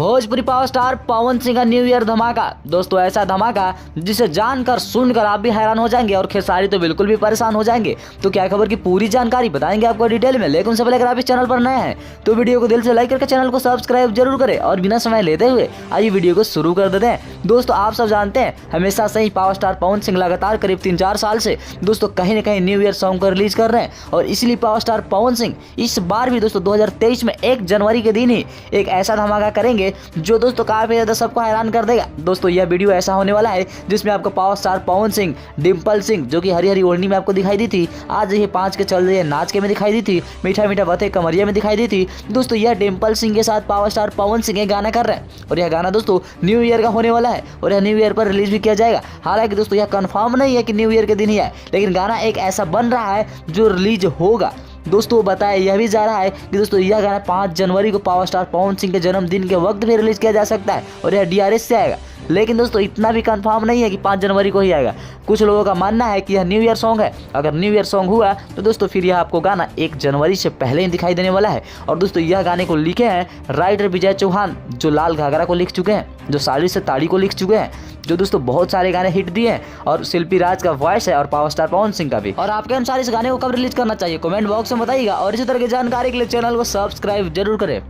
Bhojpuri power star Pawan Singh का new year धमाका। दोस्तों ऐसा धमाका जिसे जानकर सुनकर आप भी हैरान हो जाएंगे और खेसारी तो बिल्कुल भी परेशान हो जाएंगे। तो क्या खबर की पूरी जानकारी बताएंगे आपको डिटेल में, लेकिन उससे पहले अगर आप इस चैनल पर नए हैं तो वीडियो को दिल से लाइक करके चैनल को सब्सक्राइब जरूर करें और बिना समय लेते हुए आइए वीडियो को शुरू कर देते हैं। दोस्तों आप सब जानते हैं हमेशा से ही पावर स्टार पवन सिंह लगातार करीब 3-4 साल से दोस्तों कहीं न कहीं न्यू ईयर सॉन्ग को रिलीज कर रहे हैं और इसलिए पावर स्टार पवन सिंह इस बार भी दोस्तों 2023 में 1 जनवरी के दिन ही एक ऐसा धमाका करेंगे जो दोस्तों काफी ज्यादा सबको हैरान कर देगा। दोस्तों यह वीडियो ऐसा होने वाला है जिसमें आपको पावर स्टार पवन सिंह, डिम्पल सिंह जो कि हरी हरी ओढ़नी में आपको दिखाई दी थी, आज ये 5 के चल रही है नाच के में दिखाई दी थी, मीठा मीठा बातें कमरिया में दिखाई दी थी। दोस्तों यह डिम्पल सिंह के साथ पावर स्टार पवन सिंह गाना कर रहे हैं और यह गाना दोस्तों न्यू ईयर का होने वाला है और यह न्यू ईयर पर रिलीज भी किया जाएगा। हालांकि दोस्तों यह कंफर्म नहीं है कि न्यू ईयर के दिन ही है, लेकिन गाना एक ऐसा बन रहा है जो रिलीज होगा। दोस्तों बताया यह भी जा रहा है कि दोस्तों यह गाना 5 जनवरी को पावर स्टार पवन सिंह के जन्मदिन के वक्त भी रिलीज किया जा सकता है और यह DRS से आएगा। लेकिन दोस्तों इतना भी कंफर्म नहीं है कि 5 जनवरी को ही आएगा। कुछ लोगों का मानना है कि यह न्यू ईयर सॉन्ग है। अगर न्यू ईयर सॉन्ग हुआ तो दोस्तों फिर यह आपको गाना 1 जनवरी से पहले ही दिखाई देने वाला है। और दोस्तों यह गाने को लिखे हैं राइटर विजय चौहान, जो लाल घाघरा को लिख चुके हैं, जो साड़ी से ताड़ी को लिख चुके हैं, जो दोस्तों बहुत सारे गाने हिट दिए हैं और शिल्पी राज का वॉइस है और पावर स्टार पवन सिंह का भी। और आपके अनुसार इस गाने को कब रिलीज करना चाहिए कमेंट बॉक्स में बताइएगा और इसी तरह की जानकारी के लिए चैनल को सब्सक्राइब जरूर करें।